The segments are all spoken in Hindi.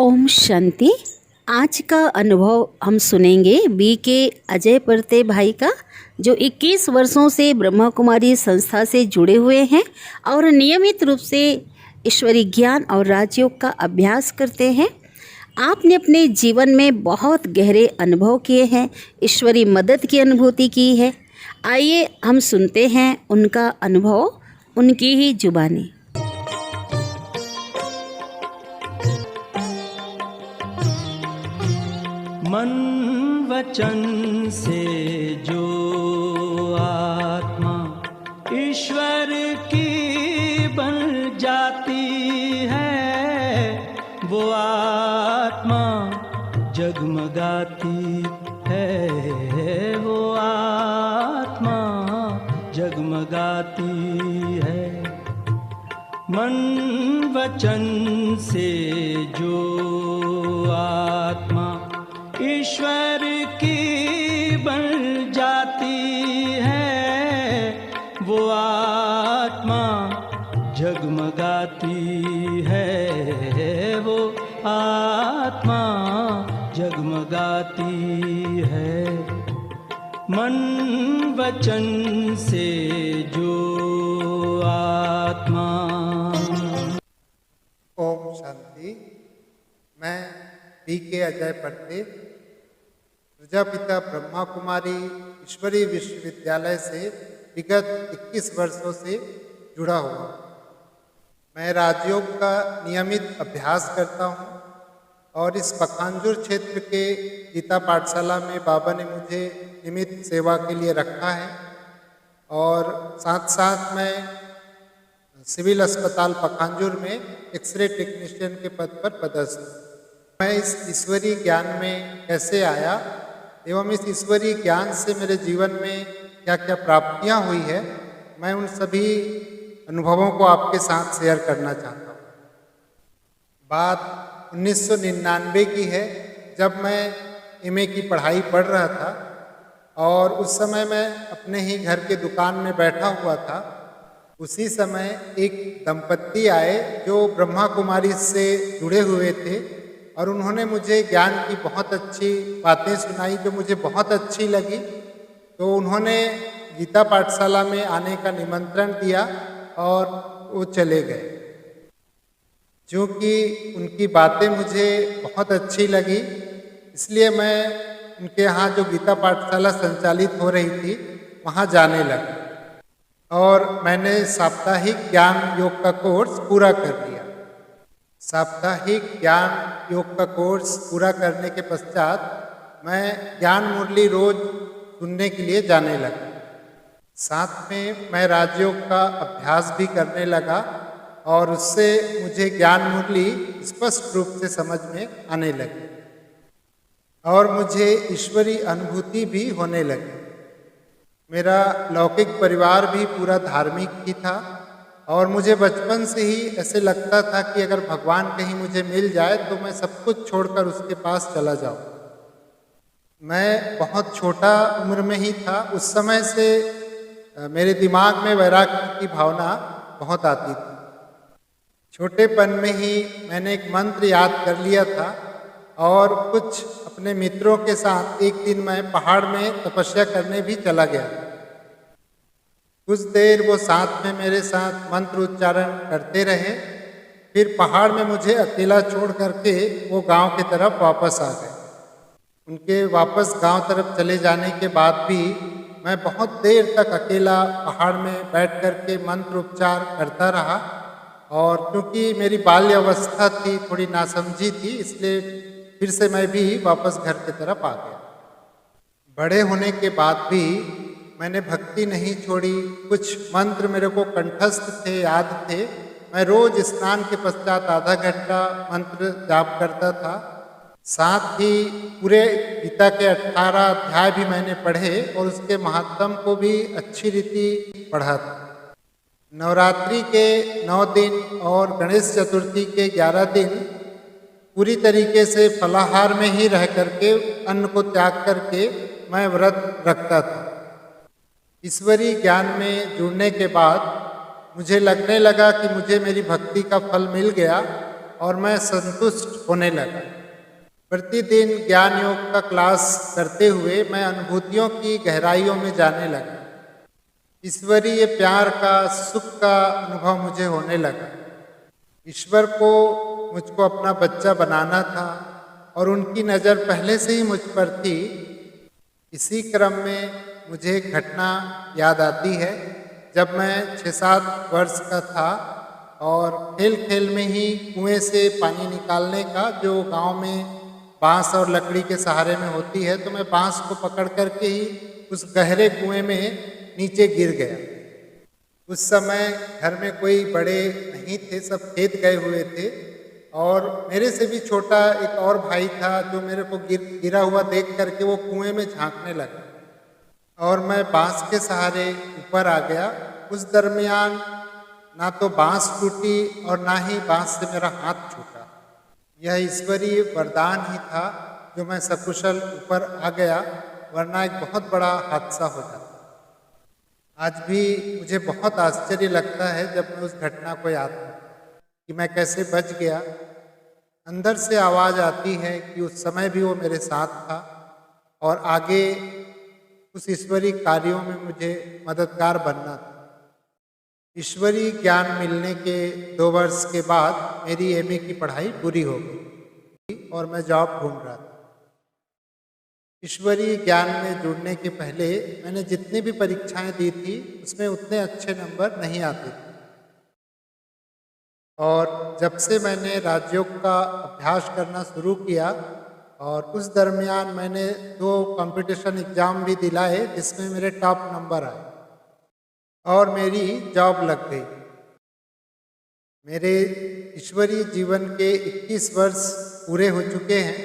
ओम शांति। आज का अनुभव हम सुनेंगे BK अजय परते भाई का, जो 21 वर्षों से ब्रह्मा कुमारी संस्था से जुड़े हुए हैं और नियमित रूप से ईश्वरी ज्ञान और राजयोग का अभ्यास करते हैं। आपने अपने जीवन में बहुत गहरे अनुभव किए हैं, ईश्वरी मदद की अनुभूति की है। आइए हम सुनते हैं उनका अनुभव, उनकी ही जुबानी। मन वचन से जो आत्मा ईश्वर की बन जाती है, वो आत्मा जगमगाती है, वो आत्मा जगमगाती है। मन वचन से जो आत्मा ईश्वर की बन जाती है, वो आत्मा जगमगाती है, वो आत्मा जगमगाती है। मन वचन से जो आत्मा। ओम शांति। मैं BK अजय परते प्रजापिता ब्रह्मा कुमारी ईश्वरी विश्वविद्यालय से विगत 21 वर्षों से जुड़ा हुआ। मैं राजयोग का नियमित अभ्यास करता हूँ और इस पखांजूर क्षेत्र के गीता पाठशाला में बाबा ने मुझे नियमित सेवा के लिए रखा है और साथ साथ मैं सिविल अस्पताल पखांजूर में एक्सरे टेक्नीशियन के पद पर पदस्थ हूँ। मैं इस ईश्वरीय ज्ञान में कैसे आया एवं इस ईश्वरीय ज्ञान से मेरे जीवन में क्या क्या प्राप्तियां हुई है, मैं उन सभी अनुभवों को आपके साथ शेयर करना चाहता हूँ। बात 1999 की है, जब मैं MA की पढ़ाई पढ़ रहा था और उस समय मैं अपने ही घर के दुकान में बैठा हुआ था। उसी समय एक दंपत्ति आए जो ब्रह्मा कुमारी से जुड़े हुए थे और उन्होंने मुझे ज्ञान की बहुत अच्छी बातें सुनाई जो मुझे बहुत अच्छी लगी। तो उन्होंने गीता पाठशाला में आने का निमंत्रण दिया और वो चले गए। क्योंकि उनकी बातें मुझे बहुत अच्छी लगी, इसलिए मैं उनके यहाँ जो गीता पाठशाला संचालित हो रही थी वहाँ जाने लगा और मैंने साप्ताहिक ज्ञान योग का कोर्स पूरा कर लिया। साप्ताहिक ज्ञान योग का कोर्स पूरा करने के पश्चात मैं ज्ञान मुरली रोज सुनने के लिए जाने लगा। साथ में मैं राजयोग का अभ्यास भी करने लगा और उससे मुझे ज्ञान मुरली स्पष्ट रूप से समझ में आने लगी और मुझे ईश्वरी अनुभूति भी होने लगी। मेरा लौकिक परिवार भी पूरा धार्मिक ही था और मुझे बचपन से ही ऐसे लगता था कि अगर भगवान कहीं मुझे मिल जाए तो मैं सब कुछ छोड़कर उसके पास चला जाऊं। मैं बहुत छोटा उम्र में ही था, उस समय से मेरे दिमाग में वैराग्य की भावना बहुत आती थी। छोटेपन में ही मैंने एक मंत्र याद कर लिया था और कुछ अपने मित्रों के साथ एक दिन मैं पहाड़ में तपस्या करने भी चला गया। कुछ देर वो साथ में मेरे साथ मंत्र उच्चारण करते रहे, फिर पहाड़ में मुझे अकेला छोड़ करके वो गांव की तरफ वापस आ गए। उनके वापस गांव तरफ चले जाने के बाद भी मैं बहुत देर तक अकेला पहाड़ में बैठ करके मंत्र उच्चार करता रहा और क्योंकि मेरी बाल्य अवस्था थी, थोड़ी नासमझी थी, इसलिए फिर से मैं भी वापस घर की तरफ आ गया। बड़े होने के बाद भी मैंने भक्ति नहीं छोड़ी। कुछ मंत्र मेरे को कंठस्थ थे, याद थे। मैं रोज स्नान के पश्चात आधा घंटा मंत्र जाप करता था। साथ ही पूरे गीता के 18 अध्याय भी मैंने पढ़े और उसके महात्म को भी अच्छी रीति पढ़ा था। नवरात्रि के 9 दिन और गणेश चतुर्थी के 11 दिन पूरी तरीके से फलाहार में ही रह करके, अन्न को त्याग करके मैं व्रत रखता था। ईश्वरीय ज्ञान में जुड़ने के बाद मुझे लगने लगा कि मुझे मेरी भक्ति का फल मिल गया और मैं संतुष्ट होने लगा। प्रतिदिन ज्ञान योग का क्लास करते हुए मैं अनुभूतियों की गहराइयों में जाने लगा। ईश्वरीय प्यार का, सुख का अनुभव मुझे होने लगा। ईश्वर को मुझको अपना बच्चा बनाना था और उनकी नज़र पहले से ही मुझ पर थी। इसी क्रम में मुझे एक घटना याद आती है। जब मैं 6-7 वर्ष का था और खेल खेल में ही कुएं से पानी निकालने का, जो गांव में बांस और लकड़ी के सहारे में होती है, तो मैं बांस को पकड़ करके ही उस गहरे कुएं में नीचे गिर गया। उस समय घर में कोई बड़े नहीं थे, सब खेत गए हुए थे और मेरे से भी छोटा एक और भाई था जो मेरे को गिरा हुआ देख करके वो कुएं में झांकने लगा और मैं बांस के सहारे ऊपर आ गया। उस दरमियान ना तो बांस टूटी और ना ही बांस से मेरा हाथ छूटा। यह ईश्वरीय वरदान ही था जो मैं सकुशल ऊपर आ गया, वरना एक बहुत बड़ा हादसा हो जाता। आज भी मुझे बहुत आश्चर्य लगता है जब मैं उस घटना को याद करता कि मैं कैसे बच गया। अंदर से आवाज़ आती है कि उस समय भी वो मेरे साथ था और आगे उस ईश्वरीय कार्यों में मुझे मददगार बनना था। ईश्वरीय ज्ञान मिलने के 2 वर्ष के बाद मेरी एमए की पढ़ाई पूरी हो गई और मैं जॉब ढूंढ रहा था। ईश्वरीय ज्ञान में जुड़ने के पहले मैंने जितनी भी परीक्षाएं दी थी उसमें उतने अच्छे नंबर नहीं आते थे और जब से मैंने राजयोग का अभ्यास करना शुरू किया और उस दरमियान मैंने 2 कंपटीशन एग्ज़ाम भी दिलाए जिसमें मेरे टॉप नंबर आए और मेरी जॉब लग गई। मेरे ईश्वरीय जीवन के 21 वर्ष पूरे हो चुके हैं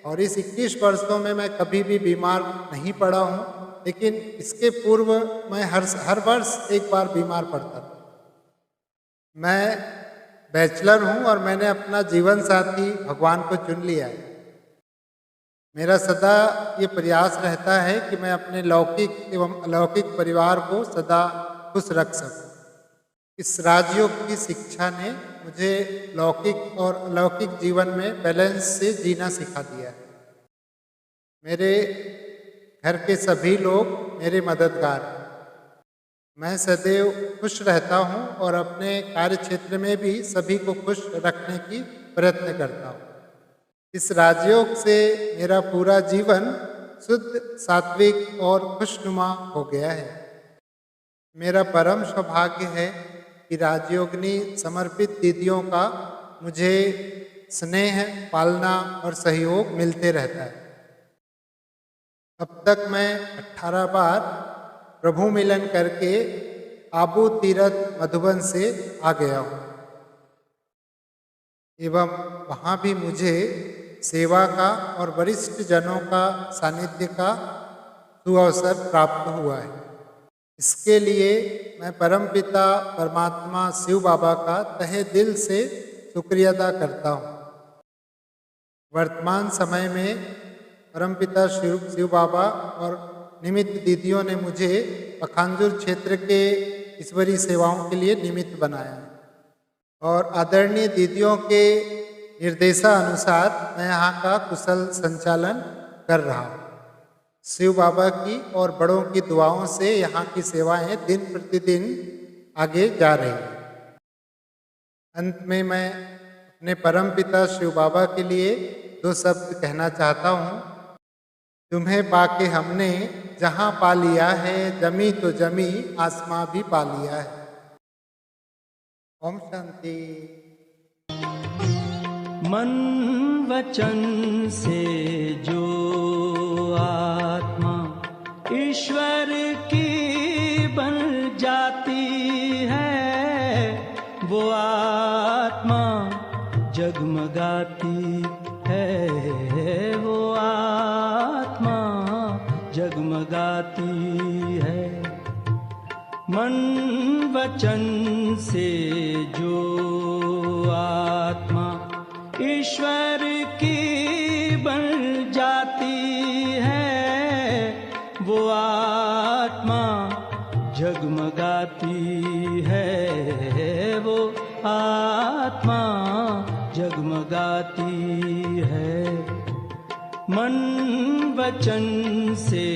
और इस 21 वर्षों में मैं कभी भी बीमार नहीं पड़ा हूँ, लेकिन इसके पूर्व मैं हर वर्ष एक बार बीमार पड़ता था। मैं बैचलर हूँ और मैंने अपना जीवन साथी भगवान को चुन लिया है। मेरा सदा ये प्रयास रहता है कि मैं अपने लौकिक एवं अलौकिक परिवार को सदा खुश रख सकूं। इस राजयोग की शिक्षा ने मुझे लौकिक और अलौकिक जीवन में बैलेंस से जीना सिखा दिया है। मेरे घर के सभी लोग मेरे मददगार हैं। मैं सदैव खुश रहता हूँ और अपने कार्य क्षेत्र में भी सभी को खुश रखने की प्रयत्न करता हूँ। इस राजयोग से मेरा पूरा जीवन शुद्ध, सात्विक और खुशनुमा हो गया है। मेरा परम सौभाग्य है कि राजयोगिनी समर्पित दीदियों का मुझे स्नेह, पालना और सहयोग मिलते रहता है। अब तक मैं 18 बार प्रभु मिलन करके आबू तीरथ मधुबन से आ गया हूँ एवं वहाँ भी मुझे सेवा का और वरिष्ठ जनों का सानिध्य का सुअवसर प्राप्त हुआ है। इसके लिए मैं परमपिता परमात्मा शिव बाबा का तहे दिल से शुक्रिया अदा करता हूँ। वर्तमान समय में परमपिता शिव बाबा और निमित्त दीदियों ने मुझे पखांजूर क्षेत्र के ईश्वरीय सेवाओं के लिए निमित्त बनाया है और आदरणीय दीदियों के निर्देशानुसार मैं यहाँ का कुशल संचालन कर रहा हूँ। शिव बाबा की और बड़ों की दुआओं से यहाँ की सेवाएं दिन प्रतिदिन आगे जा रही हैं। अंत में मैं अपने परमपिता शिव बाबा के लिए 2 शब्द कहना चाहता हूँ। तुम्हें पाके हमने जहाँ पा लिया है, जमी तो जमी, आसमां भी पा लिया है। ओम शांति। मन वचन से जो आत्मा ईश्वर की बन जाती है, वो आत्मा जगमगाती है, वो आत्मा जगमगाती है। मन वचन से जो आत्मा ईश्वर की बन जाती है, वो आत्मा जगमगाती है, वो आत्मा जगमगाती मन वचन से